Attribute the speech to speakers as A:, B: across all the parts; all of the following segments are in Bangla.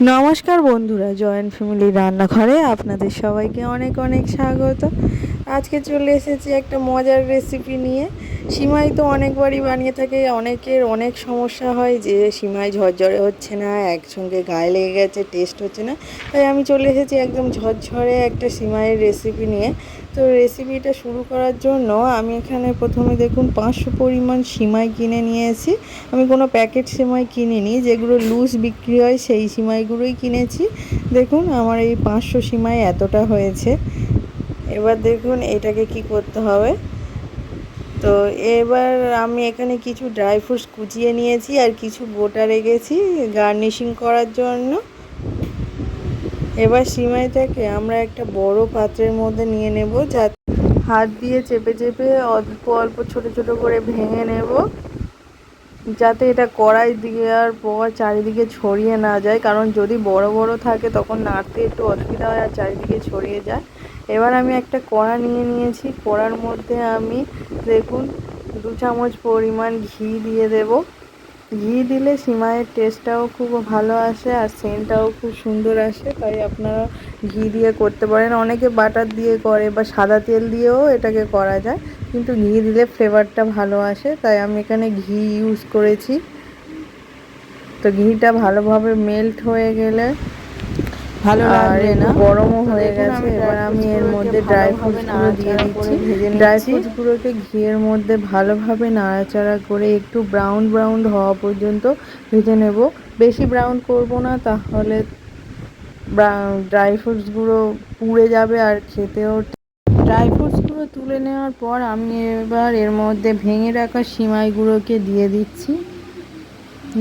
A: নমস্কার বন্ধুরা, জয়েন্ট ফ্যামিলি রান্নাঘরে আপনাদের সবাইকে অনেক অনেক স্বাগত। আজকে চলে এসেছি একটা মজার রেসিপি নিয়ে। সিমাই তো অনেকবারই বানিয়ে থাকে, অনেকের অনেক সমস্যা হয় যে সিমাই ঝরঝরে হচ্ছে না, একসঙ্গে গায়ে লেগে গেছে, টেস্ট হচ্ছে না। তাই আমি চলে এসেছি একদম ঝরঝরে একটা সিমাইয়ের রেসিপি নিয়ে। তো রেসিপিটা শুরু করার জন্য আমি এখানে প্রথমে দেখুন 500 পরিমাণ সিমাই কিনে নিয়েছি। আমি কোনো প্যাকেট সিমাই কিনিনি, যেগুলো লুজ বিক্রি হয় সেই সিমাইগুলোই কিনেছি। দেখুন আমার এই 500 সিমাই এতটা হয়েছে। এবার দেখুন এটাকে কি করতে হবে। তো এবার আমি এখানে কিছু ড্রাই ফ্রুটস কুচিয়ে নিয়েছি আর কিছু গোটা রেখেছি গার্নিশিং করার জন্য। এবার সিমাইটাকে আমরা একটা বড় পাত্রের মধ্যে নিয়ে নেব, যাতে হাত দিয়ে চেপে চেপে অল্প অল্প ছোট ছোট করে ভেঙে নেব, যাতে এটা কড়াই দেওয়ার পর চারিদিকে ছড়িয়ে না যায়, কারণ যদি বড় বড় থাকে তখন নাড়তে একটু অসুবিধা হয় আর চারিদিকে ছড়িয়ে যায়। এবার আমি একটা কড়া নিয়ে নিয়েছি, কড়ার মধ্যে আমি দেখুন 2 চামচ পরিমাণ ঘি দিয়ে দেব। ঘি দিলে সিমাইয়ের টেস্টটাও খুব ভালো আসে আর সেন্টটাও খুব সুন্দর আসে, তাই আপনারা ঘি দিয়ে করতে পারেন। অনেকে বাটার দিয়ে করে বা সাদা তেল দিয়েও এটাকে করা যায়, কিন্তু ঘি দিলে ফ্লেভারটা ভালো আসে, তাই আমি এখানে ঘি ইউজ করেছি। তো ঘিটা ভালোভাবে মেল্ট হয়ে গেলে ভালো লাগবে না, গরমও হয়ে গেছে। এবার আমি এর মধ্যে ড্রাই ফ্রুটসগুলো দিয়ে দিচ্ছি। ড্রাই ফ্রুটসগুলোকে ঘিয়ের মধ্যে ভালোভাবে নাড়াচাড়া করে একটু ব্রাউন ব্রাউন হওয়া পর্যন্ত ভেজে নেব। বেশি ব্রাউন করব না, তাহলে ড্রাই ফ্রুটসগুলো পুড়ে যাবে আর খেতেও। ড্রাই ফ্রুটসগুলো তুলে নেওয়ার পর আমি এবার এর মধ্যে ভেঙে রাখা সিমাইগুলোকে দিয়ে দিচ্ছি।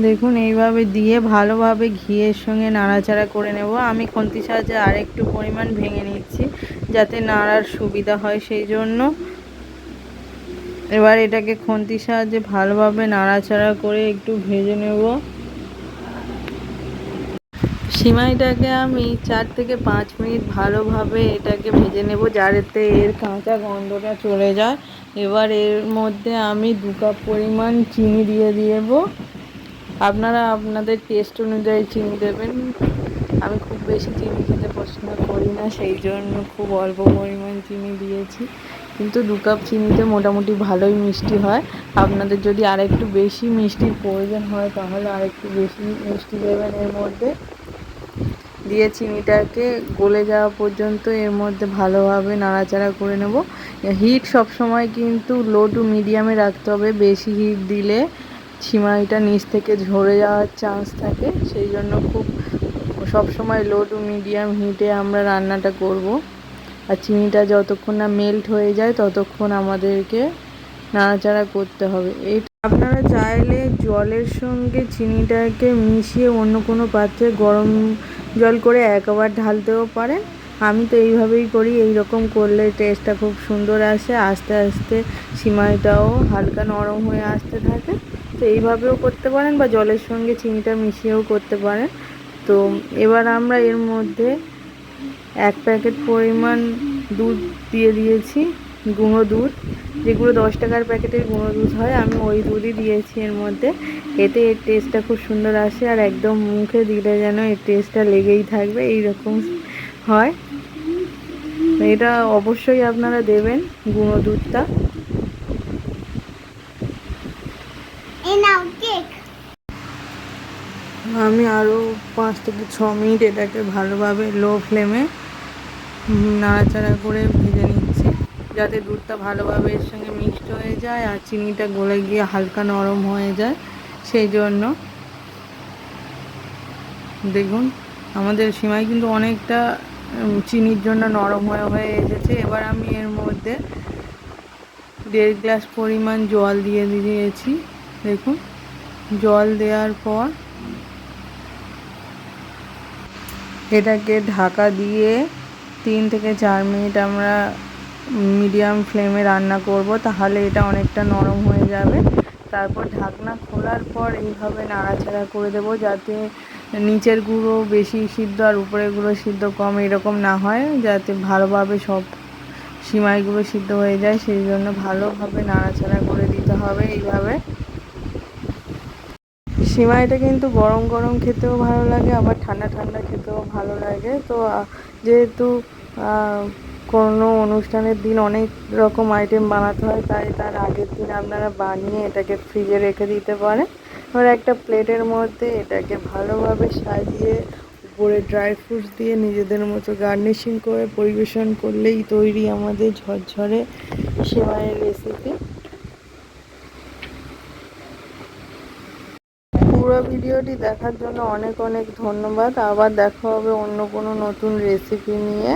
A: দেখুন এইভাবে দিয়ে ভালোভাবে ঘিয়ের সঙ্গে নাড়াচাড়া করে নেব। আমি খুন্তির সাহায্যে আরেকটু পরিমাণ ভেঙে নিচ্ছি, যাতে নাড়ার সুবিধা হয় সেই জন্য। এবার এটাকে খুন্তির সাহায্যে ভালোভাবে নাড়াচাড়া করে একটু ভেজে নেব। সিমাইটাকে আমি 4 থেকে 5 মিনিট ভালোভাবে এটাকে ভেজে নেব, যাতে এর কাঁচা গন্ধটা চলে যায়। এবার এর মধ্যে আমি 2 কাপ পরিমাণ চিনি দিয়ে দেব। আপনারা আপনাদের টেস্ট অনুযায়ী চিনি দেবেন। আমি খুব বেশি চিনি খেতে পছন্দ করি না, সেই জন্য খুব অল্প পরিমাণ চিনি দিয়েছি, কিন্তু 2 কাপ চিনিতে মোটামুটি ভালোই মিষ্টি হয়। আপনাদের যদি আরেকটু বেশি মিষ্টির প্রয়োজন হয় তাহলে আরেকটু বেশি মিষ্টি দেবেন এর মধ্যে। দিয়ে চিনিটাকে গলে যাওয়া পর্যন্ত এর মধ্যে ভালোভাবে নাড়াচাড়া করে নেব। হিট সবসময় কিন্তু লো টু মিডিয়ামে রাখতে হবে। বেশি হিট দিলে সিমাইটা নিচ থেকে ঝরে যাওয়ার চান্স থাকে, সেই জন্য খুব সবসময় লো টু মিডিয়াম হিটে আমরা রান্নাটা করব। আর চিনিটা যতক্ষণ না মেল্ট হয়ে যায় ততক্ষণ আমাদেরকে নাড়াচাড়া করতে হবে। এই আপনারা চাইলে জলের সঙ্গে চিনিটাকে মিশিয়ে অন্য কোনো পাত্রে গরম জল করে একবার ঢালতেও পারেন। আমি তো এইভাবেই করি, এই রকম করলে টেস্টটা খুব সুন্দর আসে। আস্তে আস্তে সিমাইটাও হালকা নরম হয়ে আসতে থাকে। তো এইভাবেও করতে পারেন বা জলের সঙ্গে চিনিটা মিশিয়েও করতে পারেন। তো এবার আমরা এর মধ্যে 1 প্যাকেট পরিমাণ দুধ দিয়ে দিয়েছি, গুঁড়ো দুধ, যেগুলো 10 টাকার প্যাকেটের গুঁড়ো দুধ হয়, আমি ওই দুধই দিয়েছি এর মধ্যে। এতে এর টেস্টটা খুব সুন্দর আসে আর একদম মুখে দিলে যেন এর টেস্টটা লেগেই থাকবে, এইরকম হয়। এটা অবশ্যই আপনারা দেবেন গুঁড়ো দুধটা। আমি আরও 5 থেকে 6 মিনিট এটাকে ভালোভাবে লো ফ্লেমে নাড়াচাড়া করে ভেজে নিচ্ছি, যাতে দুধটা ভালোভাবে এর সঙ্গে মিক্সড হয়ে যায় আর চিনিটা গলে গিয়ে হালকা নরম হয়ে যায়। সেই জন্য দেখুন আমাদের সিমাই কিন্তু অনেকটা চিনির জন্য নরম হয়ে হয়ে এসেছে। এবার আমি এর মধ্যে 1.5 গ্লাস পরিমাণ জল দিয়ে দিয়েছি। দেখুন জল দেওয়ার পর এটাকে ঢাকা দিয়ে 3 থেকে 4 মিনিট আমরা মিডিয়াম ফ্লেমে রান্না করব, তাহলে এটা অনেকটা নরম হয়ে যাবে। তারপর ঢাকনা খোলার পর এইভাবে নাড়াচাড়া করে দেব, যাতে নিচের গুঁড়ো বেশি সিদ্ধ আর উপরের গুঁড়ো সিদ্ধ কম এরকম না হয়, যাতে ভালোভাবে সব সিমাইগুলো সিদ্ধ হয়ে যায়। সেই জন্য ভালোভাবে নাড়াচাড়া করে দিতে হবে। এইভাবে সিমাইটা কিন্তু গরম গরম খেতেও ভালো লাগে, আবার ঠান্ডা ঠান্ডা খেতেও ভালো লাগে। তো যেহেতু কোনো অনুষ্ঠানের দিন অনেক রকম আইটেম বানাতে হয়, তাই তার আগের দিন আপনারা বানিয়ে এটাকে ফ্রিজে রেখে দিতে পারেন। এবার একটা প্লেটের মধ্যে এটাকে ভালোভাবে সাজিয়ে উপরে ড্রাই ফ্রুটস দিয়ে নিজেদের মতো গার্নিশিং করে পরিবেশন করলেই তৈরি আমাদের ঝরঝরে সেমাইয়ের রেসিপি। পুরো ভিডিওটি দেখার জন্য অনেক অনেক ধন্যবাদ। আবার দেখা হবে অন্য কোনো নতুন রেসিপি নিয়ে।